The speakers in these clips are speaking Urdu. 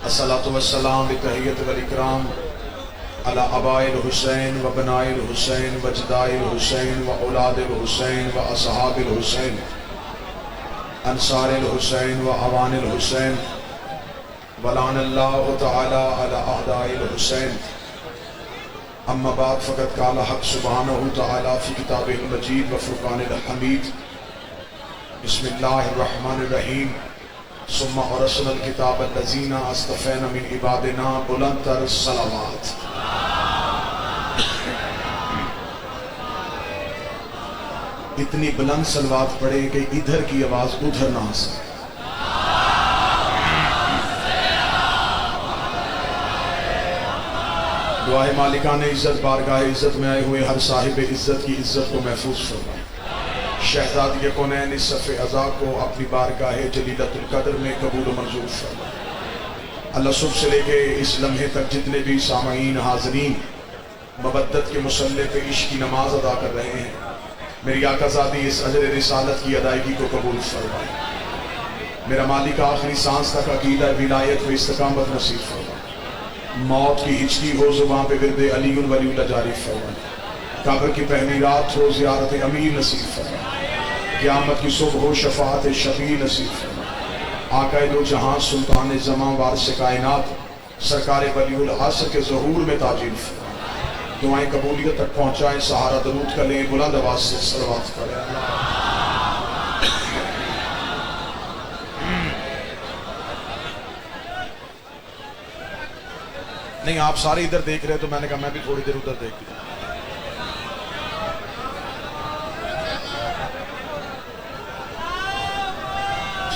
الصلاۃ والسلام بتحیت والاکرام علی ابائے الحسین و بنائے الحسین و جدائے الحسین و اولاد الحسین و اصحاب الحسین انصار الحسین و اوان الحسین ولعن اللہ تعالی علی اعداء الحسین. اما بعد فقد قال حق سبحانہ تعالی فی کتابہ المجید و فرقان الحمید. بسم اللہ الرحمن الرحیم. ثم ارسلنا الکتاب الذین اصطفینا من عبادنا بلند تر الصلوات. اتنی بلند صلوات پڑھے کہ ادھر کی آواز ادھر نہ آ سکے. دعائے مالکان عزت بارگاہ عزت میں آئے ہوئے ہر صاحب عزت کی عزت کو محفوظ فرمائے. شہزادی کونین اس صف عزا کو اپنی بارگاہ جلیلۃ القدر میں قبول و منظور فرمائے. اللہ صبح سے لے کے اس لمحے تک جتنے بھی سامعین حاضرین مبدت کے مصلی پہ عشق کی نماز ادا کر رہے ہیں، میری آقا زادی اس اجر رسالت کی ادائیگی کو قبول فرمائے. میرا مالک آخری سانس تک عقیدہ ولایت و استقامت نصیب فرمائے. موت کی ہچکی ہو زباں پہ ورد علی ولی اللہ جاری فرمائے. قبر کی پہلی رات ہو زیارت امیر نصیب فرمائے. قیامت کی صبح ہو شفاعت شفیع نصیب فرمائے. آقا دو جہاں سلطان زمان وارث کائنات سرکار ولی العصر کے ظہور میں تاجیل فرمائے. دعائیں قبولیت تک پہنچائیں. سہارا درود کا لیں، بلند آواز سے صلوات کریں. نہیں آپ سارے ادھر دیکھ رہے تو میں نے کہا میں بھی تھوڑی دیر ادھر دیکھ لوں.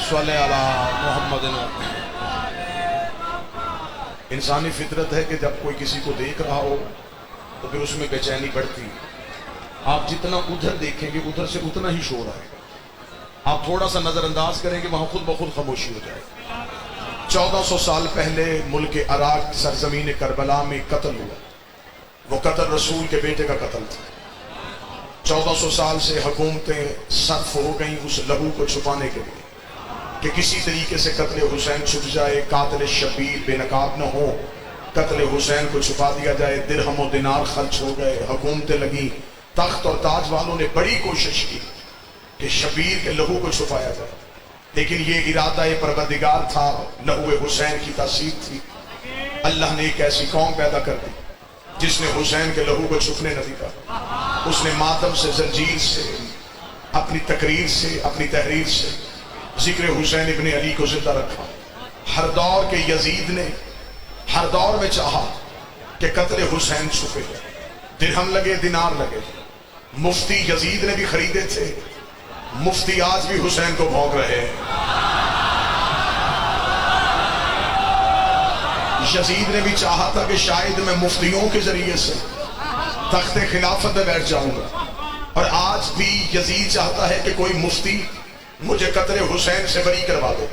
صلی علی محمد. انسانی فطرت ہے کہ جب کوئی کسی کو دیکھ رہا ہو تو پھر اس میں بے چینی بڑھتی. آپ جتنا ادھر دیکھیں گے ادھر سے اتنا ہی شور آئے گا. آپ تھوڑا سا نظر انداز کریں گے وہاں خود بخود خاموشی ہو جائے گی. 1400 سال پہلے ملک عراق سرزمین کربلا میں قتل ہوا. وہ قتل رسول کے بیٹے کا قتل تھا. 1400 سال سے حکومتیں صرف ہو گئیں اس لہو کو چھپانے کے لیے کہ کسی طریقے سے قتل حسین چھپ جائے، قاتل شبیر بے نقاب نہ ہو، قتل حسین کو چھپا دیا جائے. درہم و دینار خرچ ہو گئے، حکومتیں لگیں. تخت اور تاج والوں نے بڑی کوشش کی کہ شبیر کے لہو کو چھپایا جائے، لیکن یہ ارادہ پروردگار تھا، لہو حسین کی تاثیر تھی. اللہ نے ایک ایسی قوم پیدا کر دی جس نے حسین کے لہو کو چھپنے نہ دیا. اس نے ماتم سے، زنجیر سے، اپنی تقریر سے، اپنی تحریر سے ذکر حسین ابن علی کو زندہ رکھا. ہر دور کے یزید نے ہر دور میں چاہا کہ قتل حسین چھپے. درہم لگے، دینار لگے. مفتی یزید نے بھی خریدے تھے. مفتی آج بھی حسین کو بھونک رہے ہیں. یزید نے بھی چاہا تھا کہ شاید میں مفتیوں کے ذریعے سے تخت خلافت میں بیٹھ جاؤں گا، اور آج بھی یزید چاہتا ہے کہ کوئی مفتی مجھے قتل حسین سے بری کروا دے.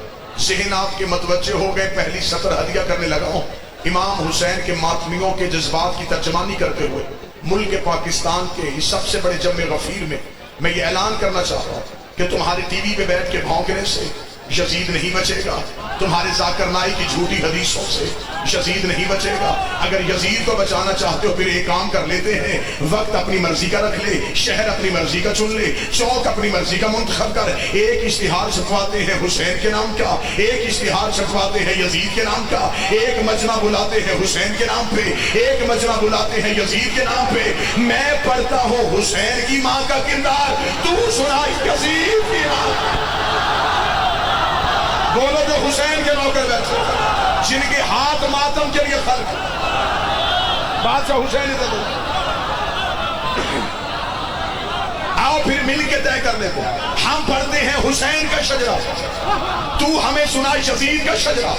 ذہن آپ کے متوجہ ہو گئے. پہلی سطر ہدیہ کرنے لگا ہوں امام حسین کے ماتمیوں کے جذبات کی ترجمانی کرتے ہوئے. ملک پاکستان کے اس سب سے بڑے جم غفیر میں میں یہ اعلان کرنا چاہ رہا ہوں کہ تمہارے ٹی وی پہ بیٹھ کے بھونکنے سے یزید نہیں بچے گا. تمہارے ذاکر نائی کی جھوٹی حدیثوں سے یزید نہیں بچے گا. اگر یزید کو بچانا چاہتے ہو پھر ایک کام کر لیتے ہیں، وقت اپنی مرضی کا رکھ لے، شہر اپنی مرضی کا چن لے، چوک اپنی مرضی کا منتخب کر. ایک اشتہار چھپواتے ہیں حسین کے نام کا، ایک اشتہار چھپواتے ہیں یزید کے نام کا، ایک مجمع بلاتے ہیں حسین کے نام پہ، ایک مجمع بلاتے ہیں یزید کے نام پہ. میں پڑھتا ہوں حسین کی ماں کا کردار، تو سنا یزید کی ماں. بولو جو حسین کے نوکر بیٹھے جن کے ہاتھ ماتم کے لیے خلق. بادشاہ حسین آؤ پھر مل کے طے کر لیتے ہیں. ہم پڑھتے ہیں حسین کا شجرہ، تو ہمیں سنا یزید کا شجرہ.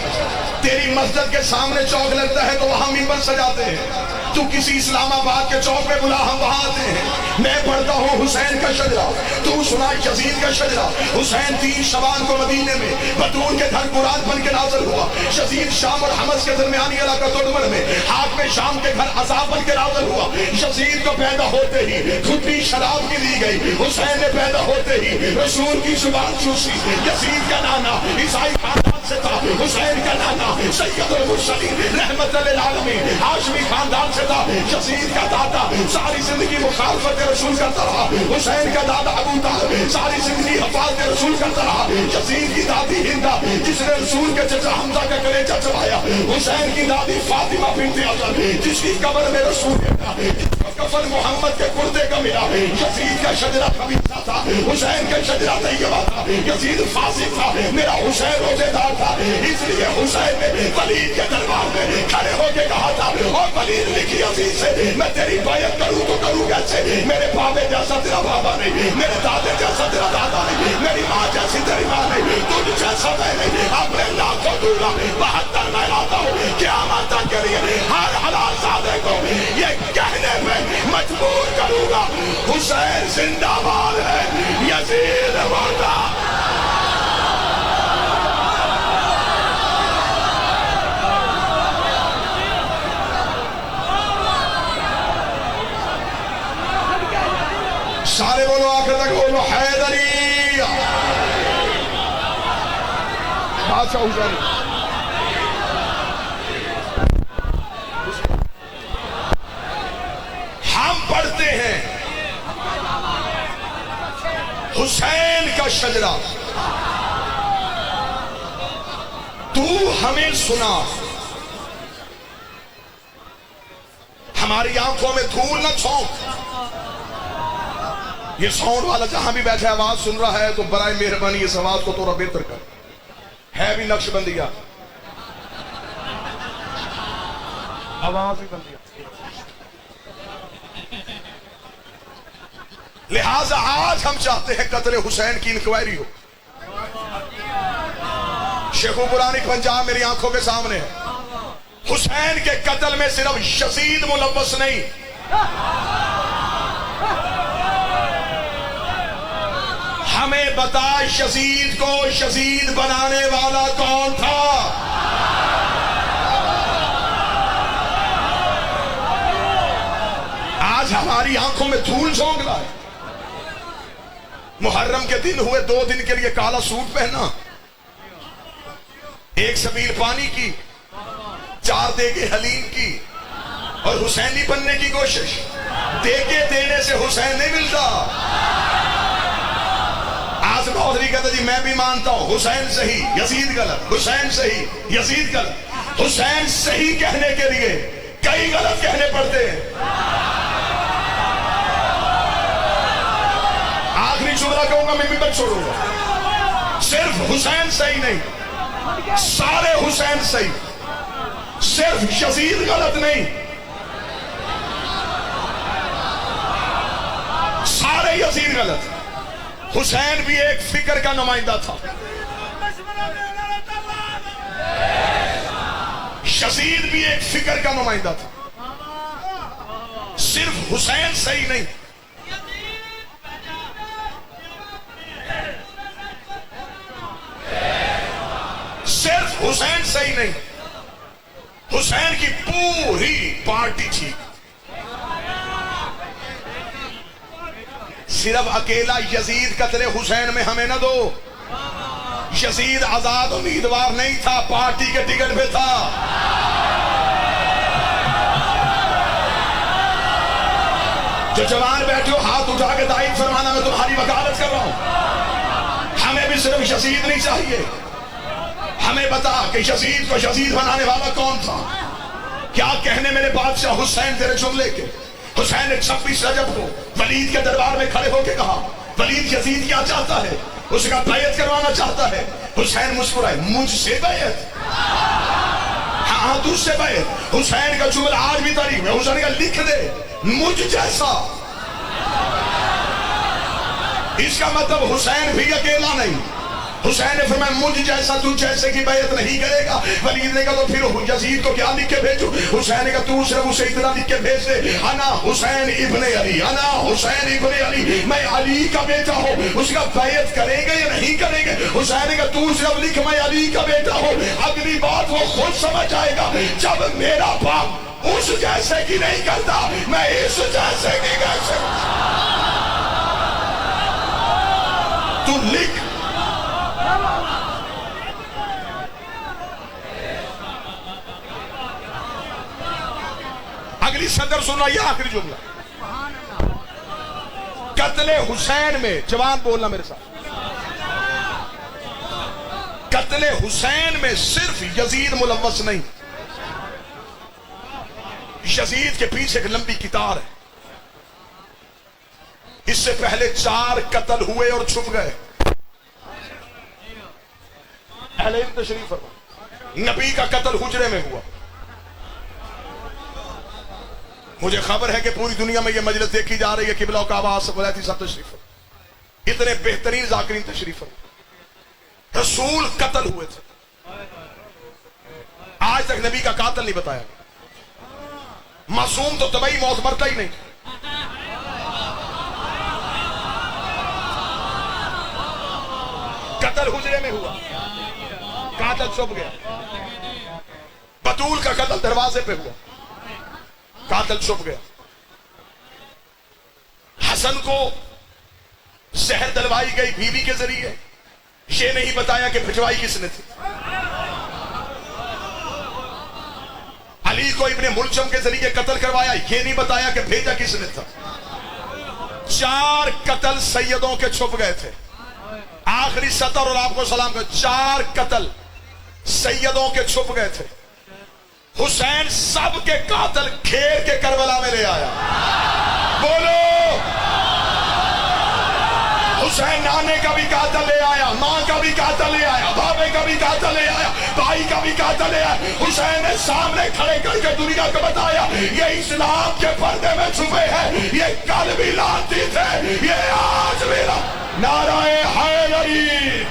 تیری مسجد کے سامنے چوک لگتا ہے تو وہاں منبر سجاتے ہیں. تو کسی اسلام آباد کے چوک پہ بلا ہم وہاں آتے ہیں. میں پڑھتا ہوں حسین کا شجرہ، تو سنا یزید کا شجرہ. حسین 3 شعبان کو مدینے میں بطون کے گھر قرآن بن کے نازل ہوا. یزید شام اور حمص کے درمیانی علاقہ ترمر میں حاکم شام کے گھر عذاب بن کے نازل ہوا. یزید کو پیدا ہوتے ہی کھٹی شراب کی دی گئی. حسین نے پیدا ہوتے ہی رسول کی زبان چوسی. یزید کا نانا عیسائی خاندان سے تھا, حسین کا نانا سید المرسلین رحمت للعالمین ہاشمی خاندان سے تھا. یزید کا دادا ساری زندگی مخالفت رسول کرتا رہا. حسین کا دادا ابو طالب ساری زندگی حفاظت رسول کرتا رہا. یزید کی دادی ہندا جس نے رسول کے چچا حمزہ کا کلیجہ چبایا. حسین کی دادی فاطمہ بنت اسد جس کی قبر میں رسول تھا, جس کو کفن محمد کے کرتے کا ملا. یزید کا شجرہ خبیثہ تھا, حسین کا شجرہ طیبہ تھا. یزید فاسق تھا, میرا حسین روزے دار تھا. اس لیے حسین نے ولید کے دربار میں کھڑے ہو کے کہا تھا, اور ولید لکھی عزیز سے میں تیری بیعت کروں تو کروں کیسے؟ میرے بابے جیسا تیرا بابا نہیں, میرے دادے جیسا تیرا دادا نہیں, میری ماں جیسی تیری ماں نہیں, تجھ جیسا میں نہیں. اپنے اللہ کو دورا 72 میں لاتا ہوں قیامت تک کے لیے ہر حلال زادے کو یہ کہنے میں مجبور کروں گا, حسین زندہ باد ہے, یزید مردہ. سارے بولو آخر تک بولو حیدری. بادشاہ حسین ہم پڑھتے ہیں حسین کا شجرہ تو ہمیں سنا, ہماری آنکھوں میں دھول نہ چھونک. یہ ساؤنڈ والا جہاں بھی بیٹھے آواز سن رہا ہے تو برائے مہربانی اس آواز کو تھوڑا بہتر کر. ہے بھی نقش بندیہ, آواز بھی بندیہ. لہٰذا آج ہم چاہتے ہیں قتل حسین کی انکوائری ہو. شیخو پرانی پنجاب میری آنکھوں کے سامنے ہے. حسین کے قتل میں صرف یزید ملوث نہیں, ہمیں بتا یزید کو یزید بنانے والا کون تھا. آج ہماری آنکھوں میں دھول جھونک رہا ہے. محرم کے دن ہوئے 2 دن کے لیے کالا سوٹ پہنا, ایک سبیل پانی کی, 4 دیگے حلیم کی, اور حسینی بننے کی کوشش. دیگے دینے سے حسین نہیں ملتا. آج بہتری کہتا جی میں بھی مانتا ہوں حسین صحیح یزید غلط, حسین صحیح یزید غلط. حسین صحیح کہنے کے لیے کئی غلط کہنے پڑتے ہیں. آخری جملہ کہوں گا, میں ممبر چھوڑوں گا. صرف حسین صحیح نہیں, سارے حسین صحیح. صرف یزید غلط نہیں, سارے یزید غلط. حسین بھی ایک فکر کا نمائندہ تھا, یزید بھی ایک فکر کا نمائندہ تھا. صرف حسین صحیح نہیں, صرف حسین صحیح نہیں, حسین کی پوری پارٹی تھی. صرف اکیلا یزید قتل حسین میں ہمیں نہ دو. یزید آزاد امیدوار نہیں تھا, پارٹی کے ٹکٹ پہ تھا. جو جوان بیٹھے ہو ہاتھ اٹھا کے تائید فرمانا, میں تمہاری وکالت کر رہا ہوں. ہمیں بھی صرف یزید نہیں چاہیے, ہمیں بتا کہ یزید کو یزید بنانے والا کون تھا. کیا کہنے میرے بادشاہ حسین تیرے جملے کے. حسین نے 26 رجب کو ولید کے دربار میں کھڑے ہو کے کہا, ولید یزید کیا چاہتا ہے؟ اس کا بیعت کروانا چاہتا ہے. حسین مسکرائے, مجھ سے بیعت؟ ہاں تجھ سے بیعت. حسین کا جملہ آج بھی تاریخ میں, حسین کا لکھ دے مجھ جیسا. اس کا مطلب حسین بھی اکیلا نہیں. حسین نے فرمایا مجھ جیسا تو جیسے کی بیعت نہیں کرے گا. ولید نے کہا تو پھر یزید کو کیا لکھ کے بھیجوں؟ حسین نے کہا تو صرف اسے اتنا لکھ کے بھیج دے, انا حسین ابن علی, انا حسین ابن علی, میں علی کا بیٹا ہوں. اس کا بیعت کریں گے یا نہیں کریں گے؟ حسین نے کہا تو صرف لکھ میں علی کا بیٹا ہوں, اگلی بات وہ خود سمجھ جائے گا. جب میرا باپ اس جیسے کی نہیں کرتا, میں اس جیسے کی کیسے. تو لکھ. اگلی صدر سننا، یہ آخری جملہ. قتل حسین میں، جوان بولنا میرے ساتھ، قتل حسین میں صرف یزید ملوث نہیں. یزید کے پیچھے ایک لمبی کتار ہے. اس سے پہلے 4 قتل ہوئے اور چھپ گئے. اہل علم تشریف فرما. نبی کا قتل حجرے میں ہوا. مجھے خبر ہے کہ پوری دنیا میں یہ مجلس دیکھی جا رہی ہے. قبلہ و کعبہ آصف ولیتی صاحب تشریف فرما. اتنے بہترین ذاکرین تشریف فرما. رسول قتل ہوئے تھے. آج تک نبی کا قاتل نہیں بتایا. معصوم تو طبعی موت مرتا ہی نہیں. قتل حجرے میں ہوا، قاتل چھپ گیا. بطول کا قتل دروازے پہ ہوا، قاتل چھپ گیا. حسن کو زہر دلوائی گئی بیوی کے ذریعے، یہ نہیں بتایا کہ بھجوائی کس نے تھی. علی کو ابن ملجم کے ذریعے قتل کروایا، یہ نہیں بتایا کہ بھیجا کس نے تھا. 4 قتل سیدوں کے چھپ گئے تھے. آخری سطر اور آپ کو سلام کر. 4 قتل سیدوں کے چھپ گئے تھے. حسین سب کے قاتل گھیر کے کربلا میں لے آیا. بولو. حسین نانے کا بھی قاتل لے آیا، ماں کا بھی قاتل لے آیا، بابے کا بھی قاتل لے آیا، بھائی کا بھی قاتل لے آیا. حسین نے سامنے کھڑے کر کے دنیا کو بتایا یہ اسلام کے پردے میں چھپے ہیں، یہ کل بھی لانتی تھے، یہ آج بھی. نعرہ حیدری.